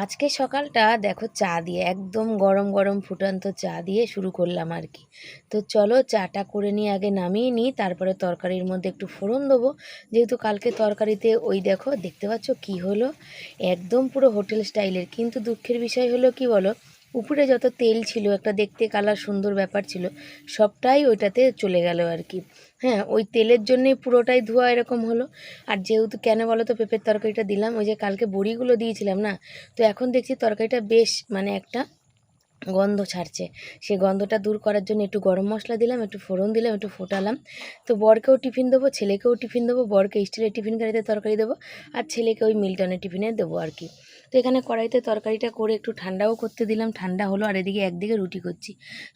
আজকে সকালটা দেখো চা দিয়ে একদম গরম গরম ফুটন্ত চা দিয়ে শুরু করলাম আর কি। তো চলো চাটা করে নিয়ে আগে নামিয়ে নিই, তারপরে তরকারির মধ্যে একটু ফোড়ন দেবো। যেহেতু কালকে তরকারিতে ওই দেখো দেখতে পাচ্ছ কি হলো, একদম পুরো হোটেল স্টাইলের। কিন্তু দুঃখের বিষয় হলো কি বলো, উপরে যত তেল ছিল, একটা দেখতে কালার সুন্দর ব্যাপার ছিল, সবটাই ওইটাতে চলে গেল আর কি। হ্যাঁ, ওই তেলের জন্যেই পুরোটাই ধোয়া এরকম হলো। আর যেহেতু কেন বলো তো পেঁপের তরকারিটা দিলাম, ওই যে কালকে বড়িগুলো দিয়েছিলাম না, তো এখন দেখছি তরকারিটা বেশ মানে একটা গন্ধ ছাড়ছে। সেই গন্ধটা দূর করার জন্য একটু গরম মশলা দিলাম, একটু ফোড়ন দিলাম, একটু ফোটালাম। তো বরকেও টিফিন দেবো, ছেলেকেও টিফিন দেবো। বরকে স্টিলের টিফিন কারিতে তরকারি দেবো, আর ছেলেকে ওই মিল্টনের টিফিনে দেবো আর কি। তো এখানে কড়াইতে তরকারিটা করে একটু ঠান্ডাও করতে দিলাম, ঠান্ডা হলো। আর এদিকে একদিকে রুটি করছি।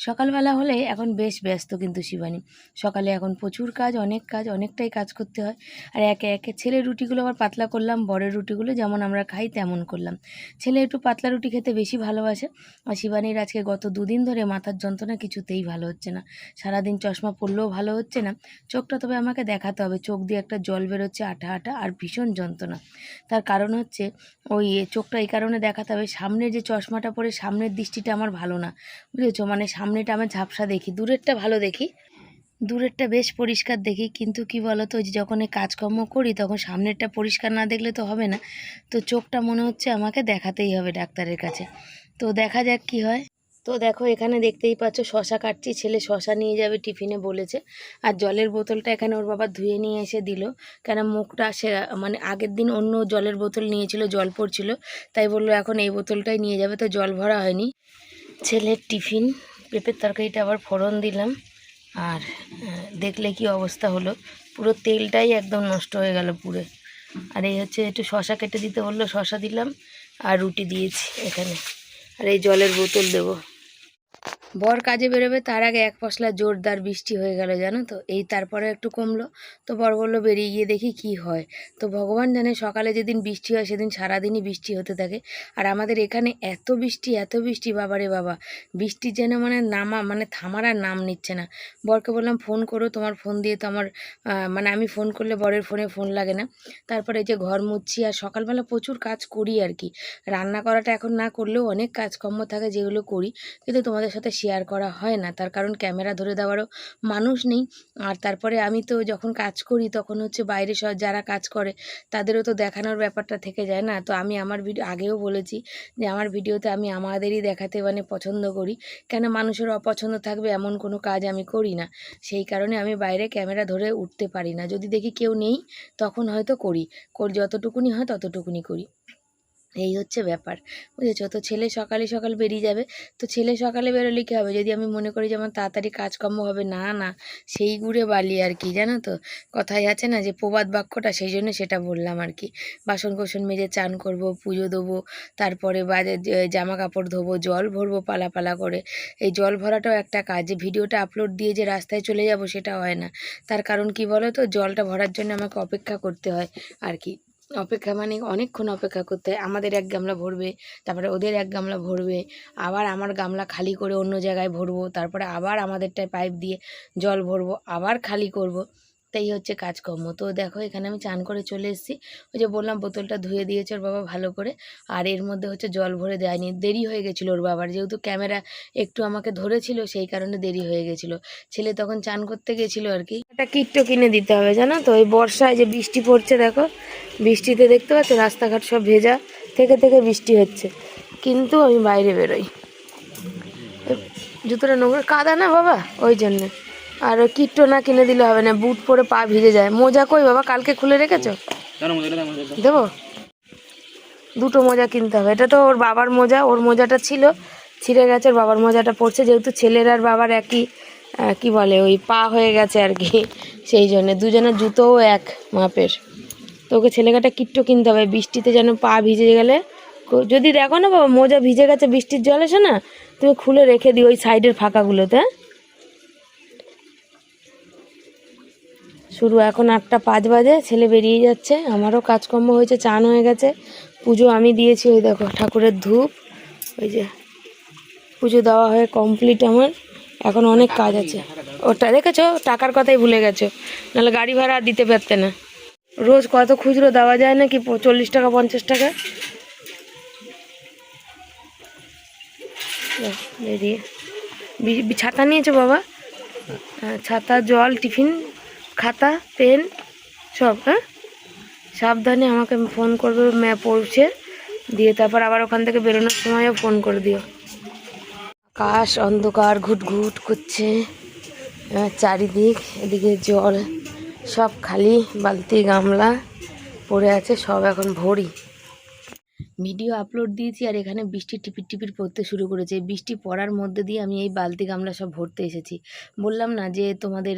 সকালবেলা হলে এখন বেশ ব্যস্ত কিন্তু শিবানী, সকালে এখন প্রচুর কাজ, অনেক কাজ, অনেকটাই কাজ করতে হয়। আর একে একে ছেলের রুটিগুলো আবার পাতলা করলাম, বরের রুটিগুলো যেমন আমরা খাই তেমন করলাম। ছেলে একটু পাতলা রুটি খেতে বেশি ভালোবাসে। আর শিবানীর আজকে গত দুদিন ধরে মাথার যন্ত্রণা কিছুতেই ভালো হচ্ছে না, সারাদিন চশমা পরলেও ভালো হচ্ছে না। চোখটা তবে আমাকে দেখাতে হবে, চোখ দিয়ে একটা জল বেরোচ্ছে আঠা আঠা, আর ভীষণ যন্ত্রণা। তার কারণ হচ্ছে ওই চোখটা এই কারণে দেখাতে হবে, সামনের যে চশমাটা পরে সামনের দৃষ্টিটা আমার ভালো না, বুঝেছো? মানে সামনেটা আমি ঝাপসা দেখি, দূরেরটা ভালো দেখি, দূরেরটা বেশ পরিষ্কার দেখি। কিন্তু কি বলতো, ওই যে যখন এই কাজকর্ম করি তখন সামনেরটা পরিষ্কার না দেখলে তো হবে না। তো চোখটা মনে হচ্ছে আমাকে দেখাতেই হবে ডাক্তারের কাছে। তো দেখা যাক কি হয়। তো দেখো এখানে দেখতেই পাচ্ছ শশা কাটছি, ছেলে শশা নিয়ে যাবে টিফিনে বলেছে। আর জলের বোতলটা এখানে ওর বাবা ধুয়ে নিয়ে এসে দিল, কেন মুখটা সে মানে আগের দিন অন্য জলের বোতল নিয়েছিল, জল পড়ছিল, তাই বললো এখন এই বোতলটাই নিয়ে যাবে। তো জল ভরা হয়নি। ছেলের টিফিন, পেঁপের তরকারিটা আবার ফোড়ন দিলাম। আর দেখলে কি অবস্থা হলো, পুরো তেলটাই একদম নষ্ট হয়ে গেল পুরে। আর এই হচ্ছে একটু শশা কেটে দিতে বললো, শশা দিলাম। আর রুটি দিয়েছি এখানে, আর এই জলের বোতল দেবো। বর কাজে বেরোবে তার আগে এক পশলা জোরদার বৃষ্টি হয়ে গেল, জানো তো। এই তারপরে একটু কমলো। তো বর বললো বেরিয়ে গিয়ে দেখি কি হয়। তো ভগবান জানে, সকালে যেদিন বৃষ্টি হয় সেদিন সারাদিনই বৃষ্টি হতে থাকে। আর আমাদের এখানে এত বৃষ্টি, এত বৃষ্টি, বাবারে বাবা, বৃষ্টি যেন মানে নামা মানে থামার আর নাম নিচ্ছে না। বরকে বললাম ফোন করো, তোমার ফোন দিয়ে তো আমার মানে আমি ফোন করলে বরের ফোনে ফোন লাগে না। তারপরে এই যে ঘর মুছছি, আর সকালবেলা প্রচুর কাজ করি আর কি। রান্না করাটা এখন না করলেও অনেক কাজকর্ম থাকে যেগুলো করি, কিন্তু তোমাদের সাথে শেয়ার করা হয় না, তার কারণ ক্যামেরা ধরে দেওয়ারও মানুষ নেই। আর তারপরে আমি তো যখন কাজ করি তখন হচ্ছে বাইরে সব যারা কাজ করে তাদেরও তো দেখানোর ব্যাপারটা থেকে যায় না। তো আমি আমার ভিডিও আগেও বলেছি যে আমার ভিডিওতে আমি আমাদেরই দেখাতে মানে পছন্দ করি, কেন মানুষের অপছন্দ থাকবে এমন কোনো কাজ আমি করি না। সেই কারণে আমি বাইরে ক্যামেরা ধরে উঠতে পারি না, যদি দেখি কেউ নেই তখন হয়তো করি, যতটুকুনি হয় ততটুকুনি করি। এই হচ্ছে ব্যাপার, বুঝেছো? তো ছেলে সকালে সকাল বেরিয়ে যাবে। তো ছেলে সকালে বেরোলে কী হবে, যদি আমি মনে করি যে আমার তাড়াতাড়ি কাজকর্ম হবে, না না, সেই গুড়ে বালি আর কি, জানো তো। কথাই আছে না যে প্রবাদ বাক্যটা, সেই জন্য সেটা বললাম আর কি। বাসন কোসন মেজে চান করব, পুজো দেবো, তারপরে বাজে জামা কাপড় ধোবো, জল ভরবো পালা পালা করে। এই জল ভরাটাও একটা কাজ, যে ভিডিওটা আপলোড দিয়ে যে রাস্তায় চলে যাব সেটা হয় না। তার কারণ কি বলো তো, জলটা ভরার জন্য আমাকে অপেক্ষা করতে হয় আর কি। অপেক্ষা মানে অনেকক্ষণ অপেক্ষা করতে হয়। আমাদের এক গামলা ভরবে, তারপরে ওদের এক গামলা ভরবে, আবার আমার গামলা খালি করে অন্য জায়গায় ভরবো, তারপরে আবার আমাদেরটায় পাইপ দিয়ে জল ভরবো, আবার খালি করব। তাই হচ্ছে কাজকর্ম। তো দেখো এখানে আমি চান করে চলে এসেছি। ওই যে বললাম বোতলটা ধুয়ে দিয়েছে ওর বাবা ভালো করে, আর এর মধ্যে হচ্ছে জল ভরে দেয়নি, দেরি হয়ে গেছিলো ওর বাবার, যেহেতু ক্যামেরা একটু আমাকে ধরেছিল সেই কারণে দেরি হয়ে গেছিলো। ছেলে তখন চান করতে গেছিলো আর কি। একটা কিট্টো কিনে দিতে হবে, জানো তো। এই বর্ষায় যে বৃষ্টি পড়ছে দেখো, বৃষ্টিতে দেখতে পাচ্ছ রাস্তাঘাট সব ভেজা, থেকে থেকে বৃষ্টি হচ্ছে, কিন্তু আমি বাইরে বেরোই, জুতোটা নোংরা কাদা না বাবা, ওই জন্যে। আর ওই কিট্টো না কিনে দিলে হবে না, বুট পরে পা ভিজে যায়। মোজা কই বাবা, কালকে খুলে রেখেছো? দেবো, দুটো মোজা কিনতে হবে। এটা তো ওর বাবার মোজা, ওর মোজাটা ছিল ছিঁড়ে গেছে, ওর বাবার মোজাটা পড়ছে, যেহেতু ছেলের আর বাবার একই কি বলে ওই পা হয়ে গেছে আর কি, সেই জন্যে দুজনের জুতোও এক মাপের। তো ওকে ছেলেকাটা কিট্টো কিনতে হবে, বৃষ্টিতে যেন পা ভিজে গেলে, যদি দেখো না বাবা মোজা ভিজে গেছে বৃষ্টির জল এসে না, তুমি খুলে রেখে দিও ওই সাইডের ফাঁকাগুলোতে। শুরু এখন 8:05 বাজে, ছেলে বেরিয়ে যাচ্ছে, আমারও কাজকর্ম হয়েছে, চান হয়ে গেছে, পুজো আমি দিয়েছি। ওই দেখো ঠাকুরের ধূপ, ওই যে পুজো দেওয়া হয়ে কমপ্লিট আমার। এখন অনেক কাজ আছে। ওটা দেখেছো, টাকার কথাই ভুলে গেছো, নাহলে গাড়ি ভাড়া দিতে পারতে না। রোজ কত খুচরো দেওয়া যায় নাকি, 40 টাকা 50 টাকা। বেরিয়ে ছাতা নিয়েছো বাবা? হ্যাঁ, ছাতা, জল, টিফিন, খাতা, পেন সব। হ্যাঁ, সাবধানে আমাকে ফোন করবে পৌঁছে দিয়ে, তারপর আবার ওখান থেকে বেরোনোর সময়ও ফোন করে দিও। আকাশ অন্ধকার ঘুটঘুট করছে চারিদিক, এদিকে জল সব খালি, বালতি গামলা পড়ে আছে, সব এখন ভরি। ভিডিও আপলোড দিয়েছি আর এখানে বৃষ্টি টিপির টিপির পড়তে শুরু করেছে। এই বৃষ্টি পড়ার মধ্যে দিয়ে আমি এই বালতি গামলা সব ভরতে এসেছি। বললাম না যে তোমাদের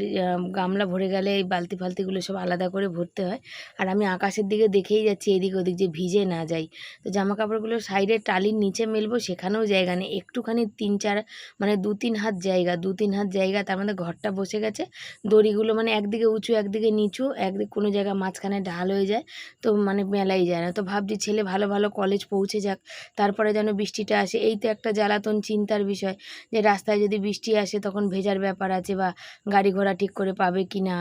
গামলা ভরে গেলে এই বালতি ফালতিগুলো সব আলাদা করে ভরতে হয়। আর আমি আকাশের দিকে দেখেই যাচ্ছি এদিক ওদিক যে ভিজে না যাই। তো জামা কাপড়গুলো সাইডে টালির নিচে মেলবো, সেখানেও জায়গা নেই, একটুখানি 3-4 মানে 2-3 হাত জায়গা, 2-3 হাত জায়গা, তার মধ্যে ঘরটা বসে গেছে। দড়িগুলো মানে একদিকে উঁচু একদিকে নিচু, একদিকে কোনো জায়গা মাঝখানে ঢাল হয়ে যায়, তো মানে মেলাই যায় না। তো ভাবছি ছেলে ভালো ভালো কলেজ পৌঁছে যাক, তারপরে যেন বৃষ্টিটা আসে। এই তো একটা জ্বালাতন চিন্তার বিষয় যে রাস্তায় যদি বৃষ্টি আসে তখন ভেজার ব্যাপার আছে, বা গাড়ি ঘোড়া ঠিক করে পাবে কি না,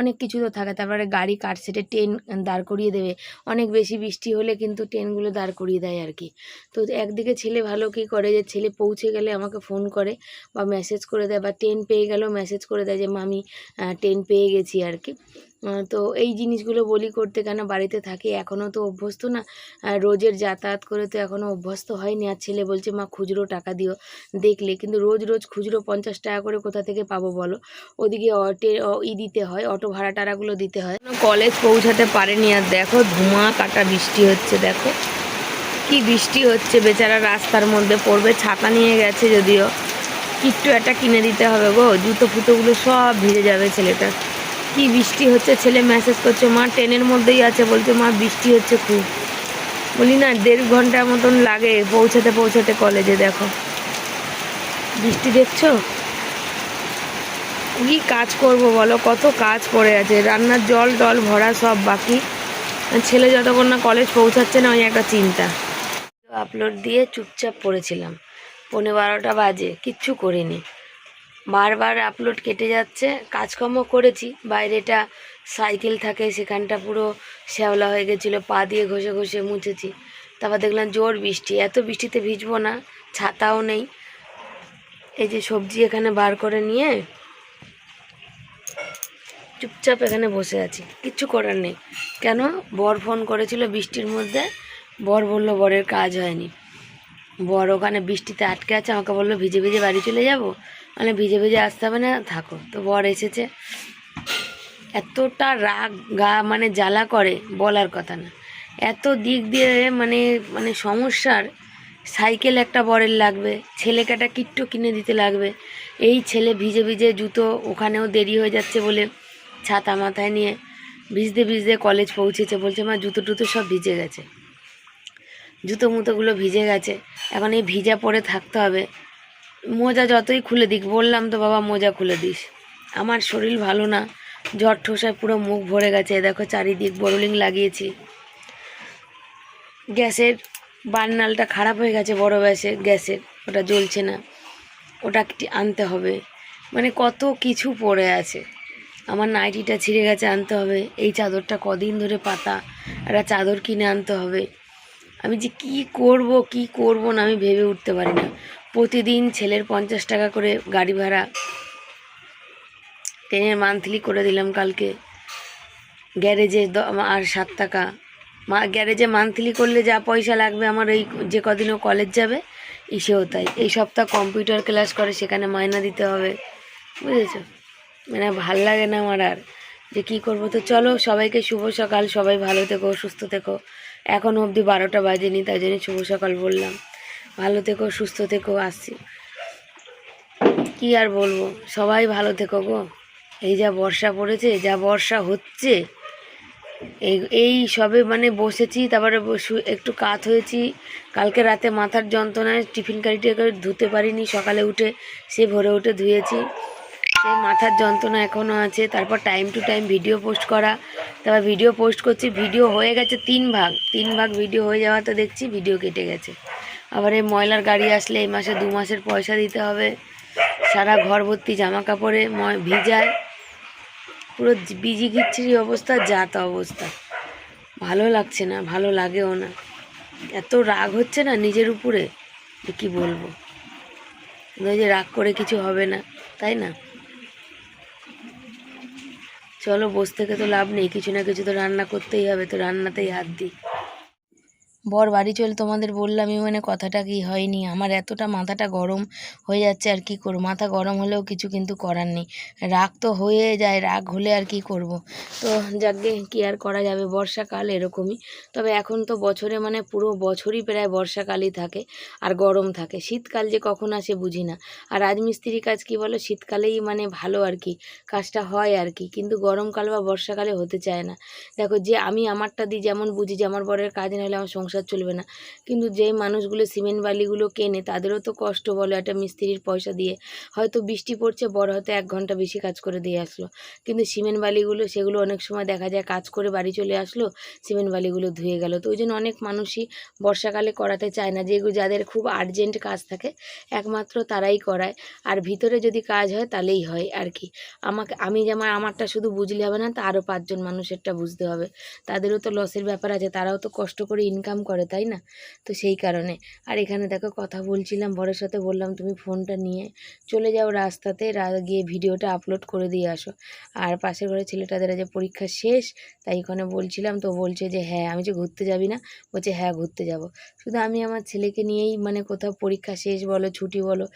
অনেক কিছু তো থাকে। তারপরে গাড়ি কাটসেটে ট্রেন দাঁড় করিয়ে দেবে, অনেক বেশি বৃষ্টি হলে কিন্তু ট্রেনগুলো দাঁড় করিয়ে দেয় আর কি। তো একদিকে ছেলে ভালো কী করে যে ছেলে পৌঁছে গেলে আমাকে ফোন করে বা মেসেজ করে দেয়, বা ট্রেন পেয়ে গেলেও মেসেজ করে দেয় যে মামি ট্রেন পেয়ে গেছি আর কি। তো এই জিনিসগুলো বলি করতে, কেন বাড়িতে থাকি এখনও তো অভ্যস্ত না, রোজের যাতায়াত করে তো এখনও অভ্যস্ত হয়নি। আর ছেলে বলছে মা খুচরো টাকা দিও দেখলে, কিন্তু রোজ রোজ খুচরো 50 টাকা করে কোথা থেকে পাবো বলো? ওদিকে দিতে হয়, অটো ভাড়া টাড়াগুলো দিতে হয়। কলেজ পৌঁছাতে পারেনি, আর দেখো ধুমা কাটা বৃষ্টি হচ্ছে, দেখো কি বৃষ্টি হচ্ছে, বেচারা রাস্তার মধ্যে পড়বে। ছাতা নিয়ে গেছে যদিও, কিট্টু একটা কিনে দিতে হবে গো, জুতো ফুতোগুলো সব ভিজে যাবে ছেলেটার। কি বৃষ্টি হচ্ছে, ছেলে মেসেজ করছে মা ট্রেনের মধ্যেই আছে, বলছে মা বৃষ্টি হচ্ছে খুব। বলি না 1.5 ঘন্টার মতন লাগে পৌঁছাতে পৌঁছাতে কলেজে। দেখো বৃষ্টি দেখছো, কি কাজ করব বলো, কত কাজ পড়ে আছে, রান্নার জল টল ভরা সব বাকি। ছেলে যতক্ষণ না কলেজ পৌঁছাচ্ছে না ওই একটা চিন্তা। আপলোড দিয়ে চুপচাপ পড়েছিলাম, 11:15 বাজে, কিচ্ছু করিনি, বারবার আপলোড কেটে যাচ্ছে। কাজকর্ম করেছি, বাইরেটা সাইকেল থাকে সেখানটা পুরো শ্যাওলা হয়ে গেছিলো, পা দিয়ে ঘষে ঘষে মুছেছি। তারপর দেখলাম জোর বৃষ্টি, এত বৃষ্টিতে ভিজবো না, ছাতাও নেই। এই যে সবজি এখানে বার করে নিয়ে চুপচাপ এখানে বসে আছি, কিচ্ছু করার নেই। কেন, বর ফোন করেছিল বৃষ্টির মধ্যে, বর বললো বরের কাজ হয়নি, বর ওখানে বৃষ্টিতে আটকে আছে, আমাকে বললো ভিজে ভিজে বাড়ি চলে যাব, মানে ভিজে ভিজে আসতে হবে না, থাকো। তো বর এসেছে, এতটা রাগ গা মানে জ্বালা করে বলার কথা না, এত দিক দিয়ে মানে মানে সমস্যার। সাইকেল একটা বরের লাগবে, ছেলেকে একটা কিট্টু কিনে দিতে লাগবে, এই ছেলে ভিজে ভিজে জুতো, ওখানেও দেরি হয়ে যাচ্ছে বলে ছাতা মাথায় নিয়ে ভিজতে ভিজতে কলেজ পৌঁছেছে। বলছে মা জুতো টুতো সব ভিজে গেছে, জুতো মুতোগুলো ভিজে গেছে, এখন এই ভিজা পরে থাকতে হবে। মোজা যতই খুলে দিক, বললাম তো বাবা মোজা খুলে দিস, আমার শরীর ভালো না, জ্বর ঠোসায় পুরো মুখ ভরে গেছে। দেখো চারিদিক বোরোলিং লাগিয়েছি, গ্যাসের বার্নালটা খারাপ হয়ে গেছে, বড় গ্যাসের ওটা জ্বলছে না, ওটা আনতে হবে, মানে কত কিছু পড়ে আছে। আমার নাইটিটা ছিঁড়ে গেছে, আনতে হবে। এই চাদরটা কদিন ধরে পাতা, একটা চাদর কিনে আনতে হবে। আমি যে কি করব না আমি ভেবে উঠতে পারি না। প্রতিদিন ছেলের 50 টাকা করে গাড়ি ভাড়া, ট্রেনের মান্থলি করে দিলাম কালকে, গ্যারেজে আর 7 টাকা, গ্যারেজে মান্থলি করলে যা পয়সা লাগবে আমার এই যে কদিনও কলেজ যাবে এসেও তাই। এই সপ্তাহ কম্পিউটার ক্লাস করে, সেখানে মায়না দিতে হবে, বুঝেছো? মানে ভাল লাগে না আমার আর, যে কী করবো। তো চলো সবাইকে শুভ সকাল, সবাই ভালো থেকো সুস্থ থেকো। এখনও অবধি 12টা বাজেনি, তাই জন্য শুভ সকাল বললাম। ভালো থেকো সুস্থ থেকো, আসছি। কি আর বলবো, সবাই ভালো থেকো গো। এই যা বর্ষা পড়েছে, যা বর্ষা হচ্ছে, এই সবে মানে বসেছি, তারপরে একটু কাত হয়েছি। কালকে রাতে মাথার যন্ত্রণায় টিফিন কারিটা ধুতে পারিনি, সকালে উঠে সে ভোরে উঠে ধুয়েছি, সেই মাথার যন্ত্রণা এখনও আছে। তারপর time to time video post করা, তারপর ভিডিও পোস্ট করছি, ভিডিও হয়ে গেছে 3 ভাগ ভিডিও হয়ে যাওয়াতে দেখছি ভিডিও কেটে গেছে। আবার এই ময়লার গাড়ি আসলে এই মাসে 2 মাসের পয়সা দিতে হবে। সারা ঘর ভর্তি জামা কাপড়ে ভিজায়, পুরো বিজি ঘিচ্ছিরি অবস্থা, যা তা অবস্থা, ভালো লাগছে না, ভালো লাগেও না। এত রাগ হচ্ছে না নিজের উপরে যে কী বলবো। ওই যে রাগ করে কিছু হবে না, তাই না? চলো, বসে থেকে তো লাভ নেই, কিছু না কিছু তো রান্না করতেই হবে, তো রান্নাতেই হাত দিই। বর বাড়ি চল, তোমাদের বললামই মানে কথাটা কি হয়নি, আমার এতটা মাথাটা গরম হয়ে যাচ্ছে, আর কি করব, মাথা গরম হলেও কিছু কিন্তু করার নেই, রাগ তো হয়ে যায়, রাগ হলে আর কি করব। তো যাকে কি আর করা যাবে, বর্ষাকাল এরকমই। তবে এখন তো বছরে মানে পুরো বছরই প্রায় বর্ষাকালই থাকে আর গরম থাকে, শীতকাল যে কখন আসে বুঝি না। আর রাজমিস্ত্রি কাজ কি বলো, শীতকালেই মানে ভালো আর কি, কাজটা হয় আর কি, কিন্তু গরমকাল বা বর্ষাকালে হতে চায় না। দেখো, যে আমি আমারটা দিই যেমন বুঝি যে আমার বরের কাজ না হলে আমার সংসার চলবে না, কিন্তু যেই মানুষগুলো সিমেন্ট বালিগুলো কেনে তাদেরও তো কষ্ট, বলো, একটা মিস্ত্রির পয়সা দিয়ে। হয়তো বৃষ্টি পড়ছে, বড় হয়তো 1 ঘন্টা বেশি কাজ করে দিয়ে আসলো, কিন্তু সিমেন্ট বালিগুলো সেগুলো অনেক সময় দেখা যায় কাজ করে বাড়ি চলে আসলো, সিমেন্ট বালিগুলো ধুয়ে গেল। তো ওই জন্য অনেক মানুষই বর্ষাকালে করাতে চায় না, যেগুলো যাদের খুব আর্জেন্ট কাজ থাকে একমাত্র তারাই করায়। আর ভিতরে যদি কাজ হয় তাহলেই হয় আর কি। আমি যেমন আমারটা শুধু বুঝলে হবে না, তা আরও 5 জন মানুষেরটা বুঝতে হবে, তাদেরও তো লসের ব্যাপার আছে, তারাও তো কষ্ট করে ইনকাম করে, তাই না? তো সেই কারণে। আর এখানে দেখো কথা বলছিলাম, বরের সাথে বললাম তুমি ফোনটা নিয়ে চলে যাও রাস্তাতে, গিয়ে ভিডিওটা আপলোড করে দিয়ে আসো। আর পাশের ঘরে ছেলেটাদের যে পরীক্ষা শেষ, তাই ওখানে বলছিলাম, তো বলছে যে হ্যাঁ। আমি যে ঘুরতে যাবি না, বলছে হ্যাঁ ঘুরতে যাব। শুধু আমি আমার ছেলেকে নিয়েই মানে কোথাও পরীক্ষা শেষ বলো ছুটি বলো,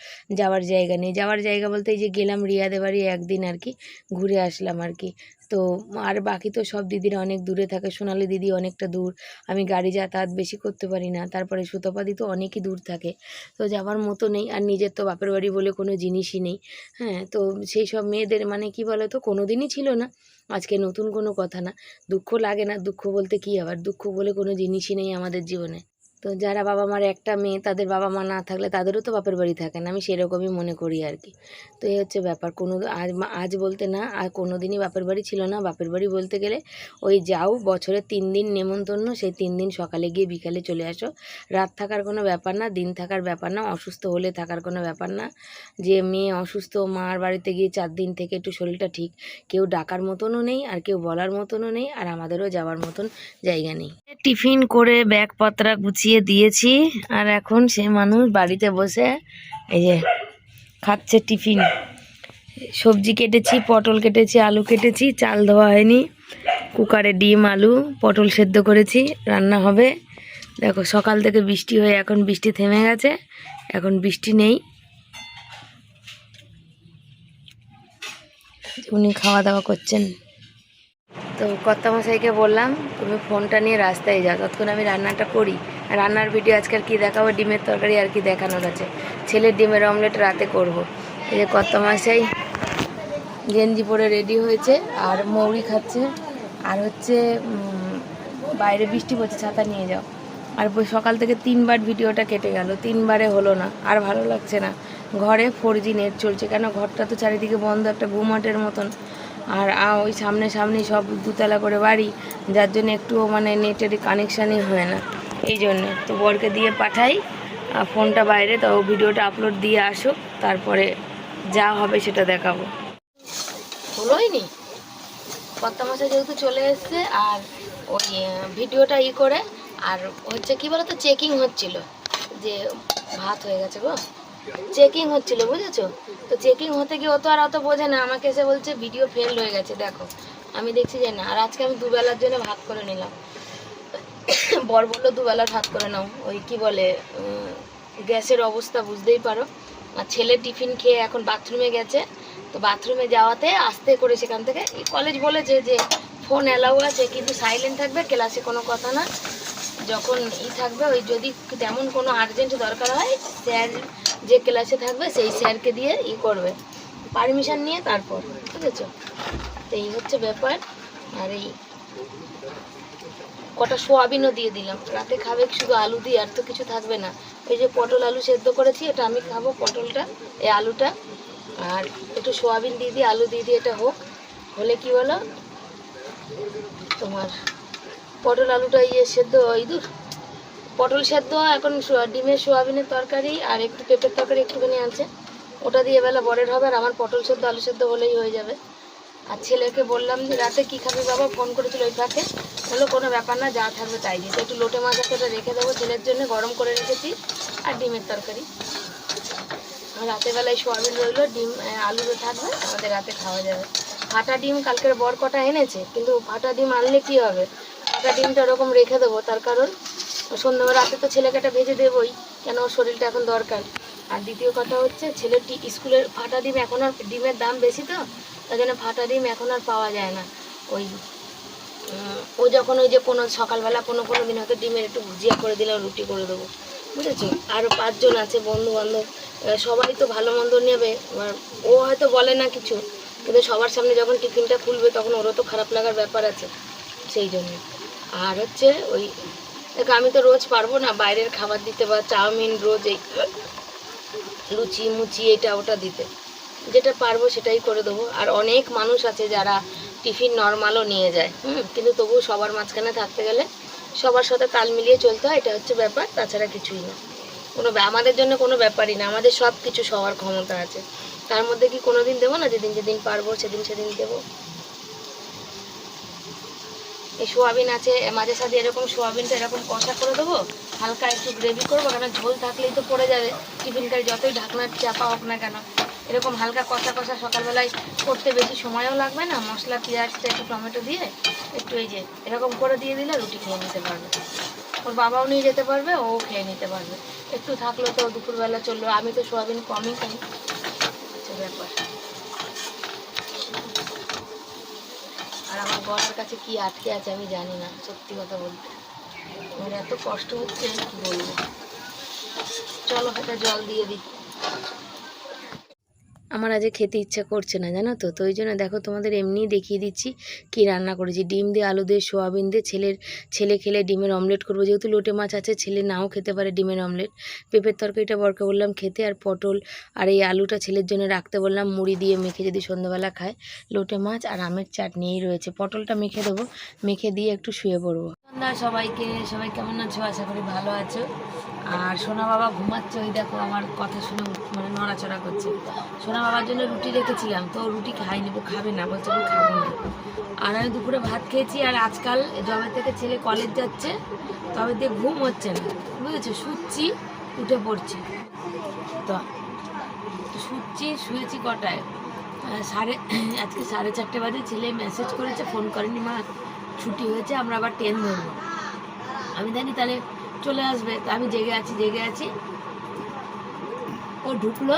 যাওয়ার জায়গা নেই। যাওয়ার জায়গা বলতে এই যে গেলাম রিয়াদের বাড়ি একদিন আর কি, ঘুরে আসলাম আর কি। তো আর বাকি তো সব দিদিরা অনেক দূরে থাকে, সোনালি দিদি অনেকটা দূর, আমি গাড়ি যাতায়াত বেশি করতে পারি না, তারপরে সুতপাদি তো অনেকই দূর থাকে, তো যাওয়ার মতো নেই। আর নিজের তো বাপের বাড়ি বলে কোনো জিনিসই নেই। হ্যাঁ, তো সেই সব মেয়েদের মানে কি বলো তো, কোনো দিনই ছিল না, আজকে নতুন কোনো কথা না। দুঃখ লাগে না, দুঃখ বলতে কি, আবার দুঃখ বলে কোনো জিনিসই নেই আমাদের জীবনে। তো যারা বাবা মার একটা মেয়ে, তাদের বাবা মা না থাকলে তাদেরও তো বাপের বাড়ি থাকে না, আমি সেরকমই মনে করি আর কি। তো এই হচ্ছে ব্যাপার। আজ বলতে না, আর কোনো দিনই বাপের বাড়ি ছিল না। বাপের বাড়ি বলতে গেলে ওই যাও বছরে 3 দিন নেমন্তন্ন, সেই 3 দিন সকালে গিয়ে বিকালে চলে আসো, রাত থাকার কোনো ব্যাপার না, দিন থাকার ব্যাপার না, অসুস্থ হলে থাকার কোনো ব্যাপার না। যে মেয়ে অসুস্থ, মার বাড়িতে গিয়ে 4 দিন থেকে একটু শরীরটা ঠিক, কেউ ডাকার মতনও নেই আর কেউ বলার মতনও নেই, আর আমাদেরও যাওয়ার মতন জায়গা নেই। টিফিন করে ব্যাগপত্র গুছিয়ে দিয়েছি, আর এখন সে মানুষ বাড়িতে বসে এই যে খাচ্ছে টিফিন। সবজি কেটেছি, পটল কেটেছি, আলু কেটেছি, চাল ধোয়া হয়নি, কুকারে ডিম আলু পটল সেদ্ধ করেছি, রান্না হবে। দেখো সকাল থেকে বৃষ্টি হয়ে এখন বৃষ্টি থেমে গেছে, এখন বৃষ্টি নেই। উনি খাওয়া দাওয়া করছেন। তো কর্তামশাইকে বললাম তুমি ফোনটা নিয়ে রাস্তায় যাও, ততক্ষণ আমি রান্নাটা করি। রান্নার ভিডিও আজকাল কি দেখাবো, ডিমের তরকারি আর কি দেখানোর আছে, ছেলের ডিমের অমলেট রাতে করব। এই যে কর্তামশাই গেঞ্জি পরে রেডি হয়েছে আর মৌরি খাচ্ছে, আর হচ্ছে বাইরে বৃষ্টি পড়ছে, ছাতা নিয়ে যাও। আর সকাল থেকে 3বার ভিডিওটা কেটে গেল, 3বারে হলো না, আর ভালো লাগছে না। ঘরে 4G নেট চলছে, কেন ঘরটা তো চারিদিকে বন্ধ, একটা ঘুমাটের মতন। আর ওই সামনেই সব 2তলা করে বাড়ি, যার জন্য একটুও মানে নেটের কানেকশানই হয় না। এই জন্যে তো বরকে দিয়ে পাঠাই ফোনটা বাইরে, তো ভিডিওটা আপলোড দিয়ে আসুক, তারপরে যা হবে সেটা দেখাবো। হলোই নি, কর্তামশাই যেহেতু চলে এসছে, আর ওই ভিডিওটা করে, আর হচ্ছে কি বলতো, চেকিং হচ্ছিল যে ভাত হয়ে গেছে গো, চেকিং হচ্ছিল, বুঝেছো? তো চেকিং হতে গিয়ে ও তো আর অত বোঝে না, আমাকে এসে বলছে ভিডিও ফেল হয়ে গেছে। দেখো আমি দেখছি যে না, আর আজকে আমি 2বেলার জন্য ভাত করে নিলাম। বর বললো 2বেলার ভাত করে নাও, ওই কি বলে গ্যাসের অবস্থা বুঝতেই পারো। আর ছেলে টিফিন খেয়ে এখন বাথরুমে গেছে, তো বাথরুমে যাওয়াতে আস্তে করে সেখান থেকে কলেজ বলেছে যে ফোন অ্যালাউ আছে, কিন্তু সাইলেন্ট থাকবে, ক্লাসে কোনো কথা না, যখন থাকবে ওই যদি তেমন কোনো আর্জেন্ট দরকার হয়, স্যার যে ক্লাসে থাকবে সেই স্যারকে দিয়ে করবে, পারমিশন নিয়ে তারপর, ঠিক আছে? তো এই হচ্ছে ব্যাপার। আর এই কটা সোয়াবিনও দিয়ে দিলাম, রাতে খাবে শুধু আলু দিয়ে, আর তো কিছু থাকবে না। এই যে পটল আলু সেদ্ধ করেছি, এটা আমি খাবো, পটলটা এই আলুটা, আর একটু সোয়াবিন দিয়ে দিই, আলু দিয়ে দিই, এটা হলে কি বলো তোমার, পটল আলুটা সেদ্ধ, পটল সেদ্ধ, এখন ডিমের সোয়াবিনের তরকারি আর একটু পেঁপের তরকারি একটুখানি আছে, ওটা দিয়ে এবেলা বরের হবে, আর আমার পটল সেদ্ধ আলু সেদ্ধ হলেই হয়ে যাবে। আর ছেলেকে বললাম যে রাতে কী খাবি বাবা, ফোন করেছিল ওই ফাঁকে, হলো কোনো ব্যাপার না, যা থাকবে তাই দিতে, একটু লোটে মাছ আছে, ওটা রেখে দেবো ছেলের জন্য, গরম করে রেখেছি, আর ডিমের তরকারি রাতেরবেলায় সোয়াবিন রইলো, ডিম আলুও থাকবে, আমাদের রাতে খাওয়া যাবে। ফাটা ডিম কালকের বর কটা এনেছে, কিন্তু ফাটা ডিম আনলে কি হবে, ফাটা ডিমটা ওরকম রেখে দেবো, তার কারণ সন্ধ্যাবেলা রাতে তো ছেলেকে একটা ভেজে দেবোই, কেন ওর শরীরটা এখন দরকার। আর দ্বিতীয় কথা হচ্ছে ছেলের স্কুলের ফাটা ডিম এখন আর, ডিমের দাম বেশি তো, তাই জন্য ফাটা ডিম এখন আর পাওয়া যায় না। ওই ও যখন ওই যে কোনো সকালবেলা কোনো দিন হয়তো ডিমের একটু ভুজিয়া করে দিলাম, রুটি করে দেবো, বুঝেছো। আরও 5 জন আছে বন্ধু বান্ধব, সবাই তো ভালো মন্দ নেবে, এবার ও হয়তো বলে না কিছু, কিন্তু সবার সামনে যখন টিফিনটা খুলবে তখন ওরও তো খারাপ লাগার ব্যাপার আছে, সেই জন্য। আর হচ্ছে ওই দেখো, আমি তো রোজ পারবো না বাইরের খাবার দিতে, বা চাউমিন রোজ এই লুচি মুচি এটা ওটা দিতে, যেটা পারবো সেটাই করে দেবো। আর অনেক মানুষ আছে যারা টিফিন নর্মালও নিয়ে যায়, কিন্তু তবুও সবার মাঝখানে থাকতে গেলে সবার সাথে তাল মিলিয়ে চলতে হয়, এটা হচ্ছে ব্যাপার, তাছাড়া কিছুই না। আমাদের জন্য কোনো ব্যাপারই না, আমাদের সব কিছু সবার ক্ষমতা আছে, তার মধ্যে কি কোনো দিন দেবো না, যেদিন যেদিন পারবো সেদিন দেবো। এই সোয়াবিন আছে, মাঝে সাঝে এরকম সোয়াবিনটা এরকম কষা করে দেবো, হালকা একটু গ্রেভি করবো, কারণ ঝোল থাকলেই তো পড়ে যাবে, টিফিন কারি যতই ঢাকনার চাপা হোক না কেন, এরকম হালকা কষা কষা সকালবেলায় করতে বেশি সময়ও লাগবে না, মশলা পেঁয়াজটা একটু টমেটো দিয়ে একটু এই যে এরকম করে দিয়ে দিলে রুটি খেয়ে নিতে পারবে, ওর বাবাও নিয়ে যেতে পারবে, ও খেয়ে নিতে পারবে, একটু থাকলো তো দুপুরবেলা চললো। আমি তো সোয়াবিন কমই খাই, হচ্ছে ব্যাপার। আর আমার গলার কাছে কি আটকে আছে আমি জানি না, সত্যি কথা বলতে আমার এত কষ্ট হচ্ছে, কি বলবো। চলো একটা জল দিয়ে দিই। আমার আজ খেতে ইচ্ছা করছে না, জানো তো, তো ওই জন্য দেখো তোমাদের এমনিই দেখিয়ে দিচ্ছি কি রান্না করেছি। ডিম দিয়ে আলু দিয়ে সোয়াবিন দিয়ে, ছেলে খেলে ডিমের অমলেট করবো, যেহেতু লোটে মাছ আছে, ছেলে নাও খেতে পারে ডিমের অমলেট। পেঁপের তরকারিটা বরকে বললাম খেতে, আর পটল আর এই আলুটা ছেলের জন্য রাখতে বললাম, মুড়ি দিয়ে মেখে যদি সন্ধ্যাবেলা খায়। লোটে মাছ আর আমের চাটনিই রয়েছে, পটলটা মেখে দেবো, মেখে দিয়ে একটু শুয়ে পড়বো। সবাইকে, সবাই কেমন আছো, আশা করি ভালো আছো। আর সোনা বাবা ঘুমাচ্ছে, ওই দেখো আমার কথা শুনে মানে নড়াচড়া করছে। সোনা বাবার জন্য রুটি রেখেছিলাম, তো রুটি খাইনি, খাবে না, বলছে আমি খাবো না। আর আমি দুপুরে ভাত খেয়েছি, আর আজকাল জবে থেকে ছেলে কলেজ যাচ্ছে, তবে দিয়ে ঘুম হচ্ছে না, বুঝেছো, শুচ্ছি উঠে পড়ছি, তো শুয়েছি কটায়, আজকে 4:30 বাজে। ছেলে মেসেজ করেছে, ফোন করেনি, মা ছুটি হয়েছে, আমরা আবার ট্রেন ধরবো। আমি জানি তাহলে চলে আসবে, তো আমি জেগে আছি। ও ঢুকলো,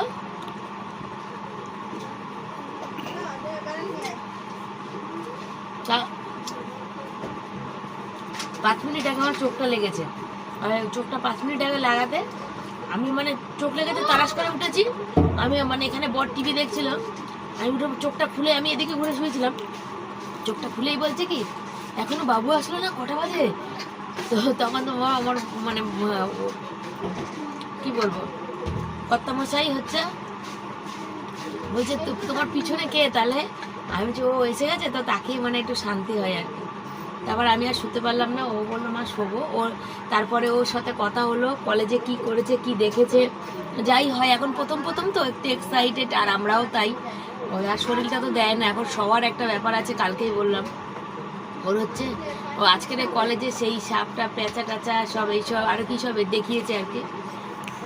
পাঁচ মিনিট আগে আমার চোখটা লেগেছে, আর চোখটা 5 মিনিট আগে লাগাতে আমি মানে চোখ লেগেছে, তাড়াশ করে উঠেছি। আমি মানে এখানে বড় টিভি দেখছিল, আমি উঠে চোখটা খুলে আমি এদিকে ঘুরে শুয়েছিলাম, চোখটা খুলেই বলছে কি এখনো বাবু আসলো না, কটা বাজে। তো তখন তো আমার মানে কি বলবো, কর্তামশাই হচ্ছে, বলছে তোমার পিছনে কে, তাহলে আমি বলছি ও এসে গেছে, তো তাকেই মানে একটু শান্তি হয় আর কি। তারপর আমি আর শুতে পারলাম না, ও বললো মা শোবো, ওর তারপরে ওর সাথে কথা হলো, কলেজে কি করেছে কি দেখেছে, যাই হয় এখন প্রথম তো একটু এক্সাইটেড, আর আমরাও তাই। ওই আর শরীরটা তো দেয় না, এখন সবার একটা ব্যাপার আছে, কালকেই বললাম ওর হচ্ছে, ও আজকের কলেজে সেই সাপটা পেঁচা টাচা সব এইসব আর কি সব দেখিয়েছে আর কি,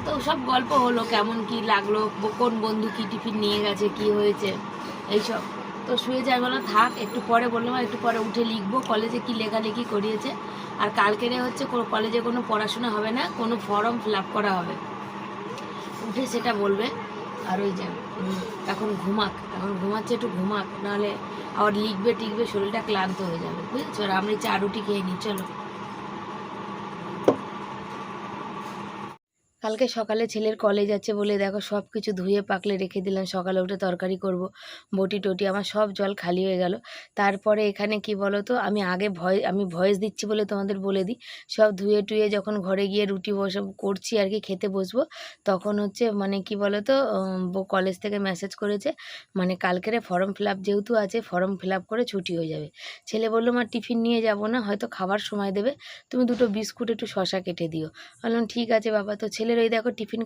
তো সব গল্প হলো, কেমন কি লাগলো, কোন বন্ধু কি টিফিন নিয়ে গেছে, কি হয়েছে এইসব। তো শুয়ে যায়, বললাম থাক, একটু পরে বললাম একটু পরে উঠে লিখবো কলেজে কি লেখালেখি করিয়েছে। আর কালকেরে হচ্ছে কলেজে কোনো পড়াশোনা হবে না, কোনো ফর্ম ফিল আপ করা হবে, উঠে সেটা বলবে। আর ওই যে এখন ঘুমাচ্ছে, একটু ঘুমাক, নাহলে আবার লিখবে টিকবে, শরীরটা ক্লান্ত হয়ে যাবে, বুঝেছো। আর আমি চা রুটি খেয়ে নিই, চলো। কালকে সকালে ছেলের কলেজ আছে বলে দেখো সব কিছু ধুয়ে পাকলে রেখে দিলাম, সকালে উঠে তরকারি করব, বটি টটি আমার সব জল খালি হয়ে গেল। তারপরে এখানে কি বলো তো, আমি ভয়েস দিচ্ছি বলে তোমাদের বলে দিই, সব ধুয়ে টুয়ে যখন ঘরে গিয়ে রুটি বসে করছি আর কি, খেতে বসবো, তখন হচ্ছে মানে কি বলো তো, কলেজ থেকে মেসেজ করেছে, মানে কালকেরে ফর্ম ফিল আপ যেহেতু আছে, ফর্ম ফিল আপ করে ছুটি হয়ে যাবে। ছেলে বললো মা টিফিন নিয়ে যাব না, হয়তো খাবার সময় দেবে, তুমি দুটো বিস্কুট একটু শশা কেটে দিও। বললাম ঠিক আছে বাবা। তো ছেলের ওই দেখো টিফিন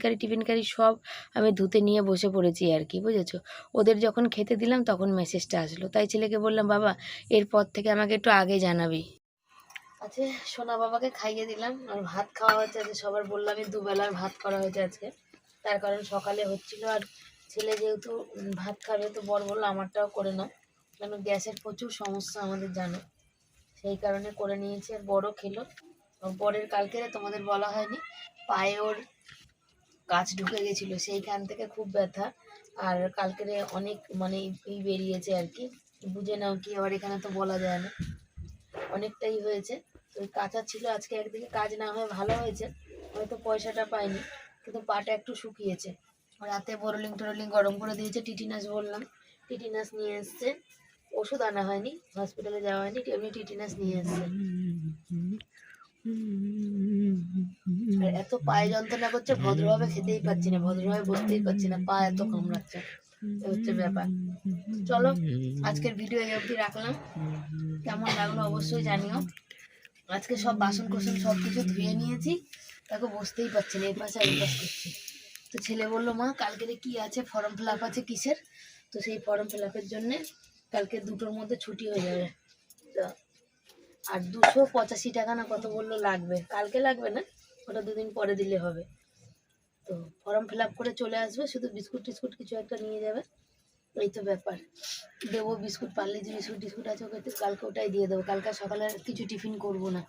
কারি সব আমি ধুতে নিয়ে বসে পড়েছি আর কি, বুঝেছো। ওদের যখন খেতে দিলাম তখন মেসেজটা আসলো, তাই ছেলেকে বললাম বাবা এরপর থেকে আমাকে একটু আগে জানাবি। আচ্ছা, সোনা বাবাকে খাইয়ে দিলাম, আর ভাত খাওয়া হচ্ছে আজকে, সবার বললাম, আমি দুবেলার ভাত করা হয়েছে আজকে। তার কারণ সকালে হচ্ছিল, আর ছেলে যেহেতু ভাত খাবে তো বর বললো আমারটাও করে নাও, কেন গ্যাসের প্রচুর সমস্যা আমাদের জানো, সেই কারণে করে নিয়েছি। আর বড়ও খেলো। বরের কালকে তোমাদের বলা হয়নি, পায়ে ওর কাঁচ ঢুকে গেছিল, সেইখান থেকে খুব ব্যথা। আর কালকের অনেক মানে বেরিয়েছে আর কি, বুঝে নাও কি, আবার এখানে তো বলা যায় না, অনেকটাই হয়েছে। তো ওই কাঁচা ছিল, আজকে একদিকে কাজ না হয় ভালো হয়েছে, হয়তো পয়সাটা পাইনি, কিন্তু পাটা একটু শুকিয়েছে। রাতে বোরোলিং টোরোলিং গরম করে দিয়েছে, টিটিনাস বললাম, টিটিনাস নিয়ে এসছে, ওষুধ আনা হয়নি, হসপিটালে যাওয়া হয়নি, এমনি টিটিনাস নিয়ে এসছে। আর এত পায়ে যন্ত্রণা করছে, ভদ্রভাবে খেতেই পাচ্ছি না, ভদ্রভাবে বসতেই পাচ্ছি না, পা এত কামড়াচ্ছে, এই হচ্ছে ব্যাপার। চলো আজকের ভিডিও এই অবধি রাখলাম, কেমন লাগলো অবশ্যই জানিও। আজকে সব বাসন কোসন সব কিছু ধুয়ে নিয়েছি, তাকে বসতেই পারছি না, এই পাশে এই পাশ করছি। তো ছেলে বললো মা কালকে কি আছে, ফর্ম ফিল আপ আছে কিসের, তো সেই ফর্ম ফিল আপের জন্যে কালকে 2টোর মধ্যে ছুটি হয়ে যাবে। তো আর 285 টাকা না কত বললো লাগবে, কালকে লাগবে না, ওটা 2 দিন পরে দিলে হবে। তো ফর্ম ফিল আপ করে চলে আসবে, শুধু বিস্কুট টিস্কুট কিছু একটা নিয়ে যাবে, এই তো ব্যাপার। দেবো বিস্কুট, পারলে যে বিস্কুট টিস্কুট আছে ওকে কালকে ওটাই দিয়ে দেবো, কালকে সকালে কিছু টিফিন করবো না।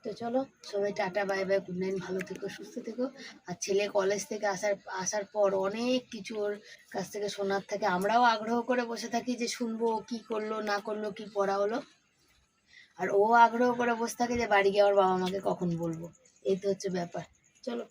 তো চলো সবাই tata bye bye, good night, ভালো থেকো সুস্থ থেকো। আর ছেলে কলেজ থেকে আসার পর অনেক কিছু ওর কাছ থেকে শোনার থাকে, আমরাও আগ্রহ করে বসে থাকি যে শুনবো ও কী করলো না করলো, কি পড়া হলো, আর ও আগ্রহ করে বসে থাকে যে বাড়ি গিয়ে ওর বাবা মাকে কখন বলবো, এই তো হচ্ছে ব্যাপার। চলো।